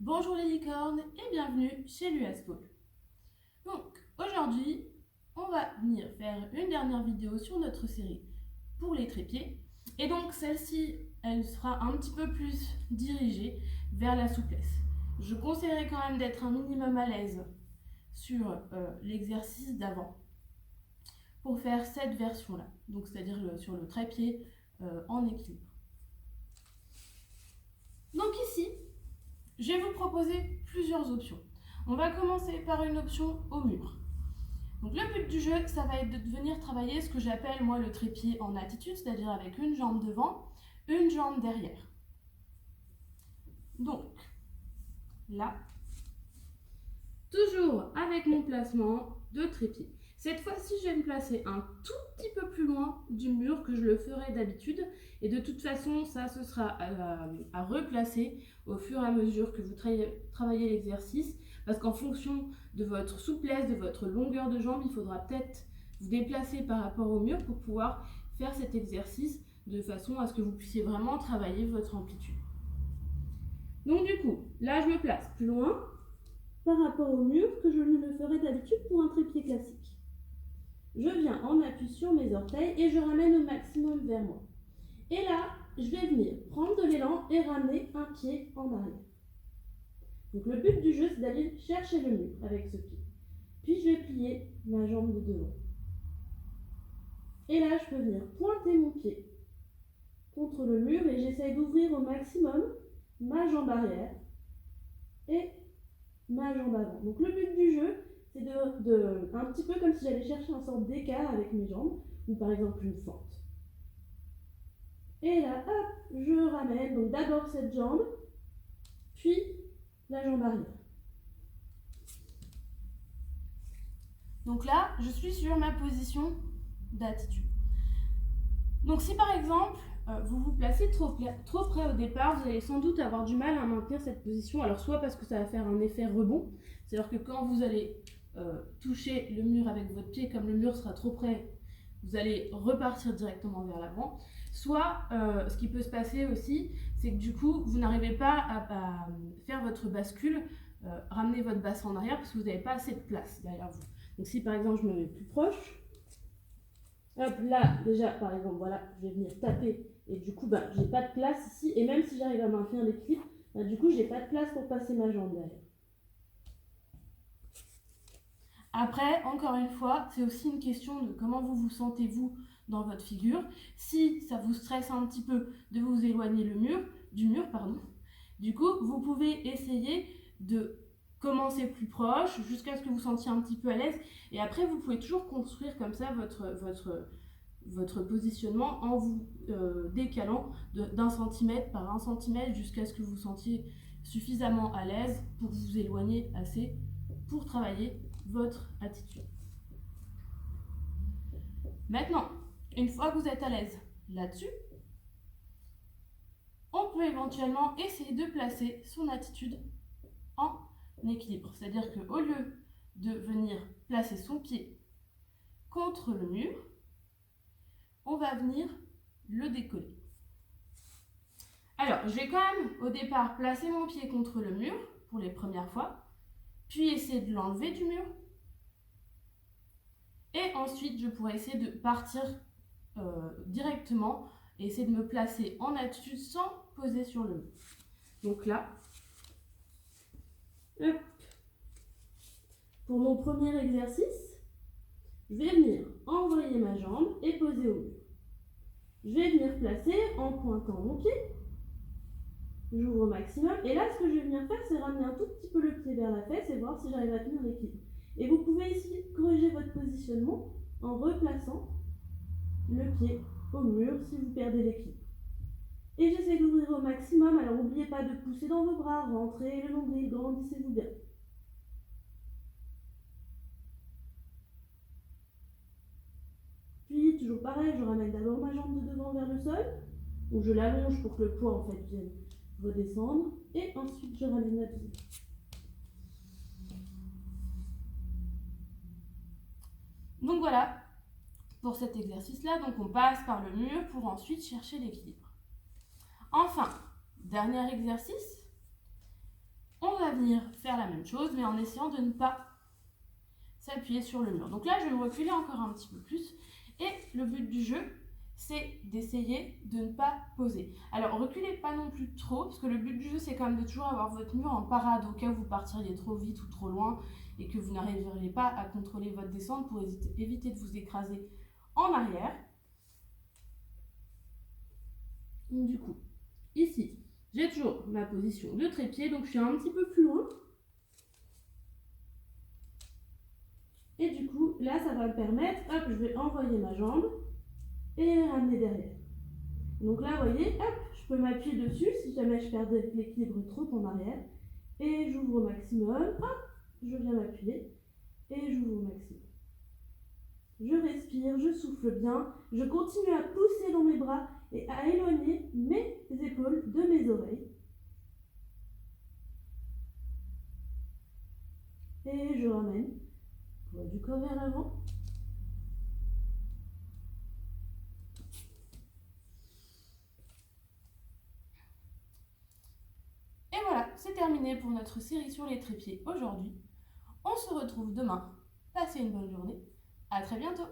Bonjour les licornes et bienvenue chez l'USPOL. Donc aujourd'hui, on va venir faire une dernière vidéo sur notre série pour les trépieds. Et donc celle-ci, elle sera un petit peu plus dirigée vers la souplesse. Je conseillerais quand même d'être un minimum à l'aise sur l'exercice d'avant pour faire cette version-là. Donc c'est-à-dire sur le trépied en équilibre. Donc ici, je vais vous proposer plusieurs options. On va commencer par une option au mur. Donc le but du jeu, ça va être de venir travailler ce que j'appelle moi le trépied en attitude, c'est-à-dire avec une jambe devant, une jambe derrière. Donc là, toujours avec mon placement de trépied. Cette fois-ci, je vais me placer un tout petit peu plus loin du mur que je le ferais d'habitude. Et de toute façon, ça, ce sera à replacer au fur et à mesure que vous travaillez l'exercice. Parce qu'en fonction de votre souplesse, de votre longueur de jambe, il faudra peut-être vous déplacer par rapport au mur pour pouvoir faire cet exercice de façon à ce que vous puissiez vraiment travailler votre amplitude. Donc du coup, là, je me place plus loin par rapport au mur que je ne le ferais d'habitude pour un trépied classique. Je viens en appui sur mes orteils et je ramène au maximum vers moi. Et là, je vais venir prendre de l'élan et ramener un pied en arrière. Donc le but du jeu, c'est d'aller chercher le mur avec ce pied. Puis je vais plier ma jambe de devant. Et là, je peux venir pointer mon pied contre le mur et j'essaye d'ouvrir au maximum ma jambe arrière et ma jambe avant. Donc le but du jeu, c'est un petit peu comme si j'allais chercher un sorte d'écart avec mes jambes, ou par exemple une fente. Et là, hop, je ramène donc d'abord cette jambe, puis la jambe arrière. Donc là, je suis sur ma position d'attitude. Donc si par exemple, vous vous placez trop près au départ, vous allez sans doute avoir du mal à maintenir cette position. Alors soit parce que ça va faire un effet rebond, c'est-à-dire que quand vous allez toucher le mur avec votre pied, comme le mur sera trop près, vous allez repartir directement vers l'avant. Soit, ce qui peut se passer aussi, c'est que du coup, vous n'arrivez pas à faire votre bascule, ramener votre bassin en arrière parce que vous n'avez pas assez de place derrière vous. Donc si par exemple je me mets plus proche, hop, là déjà par exemple, voilà, je vais venir taper et du coup, j'ai pas de place ici et même si j'arrive à maintenir l'équilibre, du coup, j'ai pas de place pour passer ma jambe derrière. Après, encore une fois, c'est aussi une question de comment vous vous sentez-vous dans votre figure. Si ça vous stresse un petit peu de vous éloigner du mur, du coup, vous pouvez essayer de commencer plus proche jusqu'à ce que vous sentiez un petit peu à l'aise. Et après, vous pouvez toujours construire comme ça votre positionnement en vous décalant d'un centimètre par un centimètre jusqu'à ce que vous vous sentiez suffisamment à l'aise pour vous éloigner assez pour travailler votre attitude. Maintenant, une fois que vous êtes à l'aise là-dessus, on peut éventuellement essayer de placer son attitude en équilibre. C'est-à-dire qu'au lieu de venir placer son pied contre le mur, on va venir le décoller. Alors, je vais quand même au départ placer mon pied contre le mur pour les premières fois, puis essayer de l'enlever du mur. Et ensuite, je pourrais essayer de partir directement et essayer de me placer en attitude sans poser sur le mur. Donc là, hop. Pour mon premier exercice, je vais venir envoyer ma jambe et poser au mur. Je vais venir placer en pointant mon pied. J'ouvre au maximum. Et là, ce que je vais venir faire, c'est ramener un tout petit peu le pied vers la fesse et voir si j'arrive à tenir l'équilibre. Et vous pouvez ici corriger votre positionnement en replaçant le pied au mur si vous perdez l'équilibre. Et j'essaie d'ouvrir au maximum. Alors n'oubliez pas de pousser dans vos bras, rentrez le nombril, grandissez-vous bien. Puis toujours pareil, je ramène d'abord ma jambe de devant vers le sol, ou je l'allonge pour que le poids en fait vienne redescendre, et ensuite je ramène la deuxième. Donc voilà, pour cet exercice-là, donc on passe par le mur pour ensuite chercher l'équilibre. Enfin, dernier exercice, On va venir faire la même chose, mais en essayant de ne pas s'appuyer sur le mur. Donc là, je vais me reculer encore un petit peu plus. Et le but du jeu, c'est d'essayer de ne pas poser. Alors, reculez pas non plus trop, parce que le but du jeu, c'est quand même de toujours avoir votre mur en parade au cas où vous partiriez trop vite ou trop loin et que vous n'arriveriez pas à contrôler votre descente pour éviter de vous écraser en arrière. Donc du coup, ici, j'ai toujours ma position de trépied, donc je suis un petit peu plus loin. Et du coup, là, ça va me permettre, hop, je vais envoyer ma jambe et ramener derrière. Donc là, vous voyez, hop, je peux m'appuyer dessus si jamais je perds l'équilibre trop en arrière. Et j'ouvre au maximum, hop, je viens m'appuyer et j'ouvre au maximum. Je respire, je souffle bien, je continue à pousser dans mes bras et à éloigner mes épaules de mes oreilles. Et je ramène le poids du corps vers l'avant. Et voilà, c'est terminé pour notre série sur les trépieds aujourd'hui. On se retrouve demain. Passez une bonne journée. À très bientôt.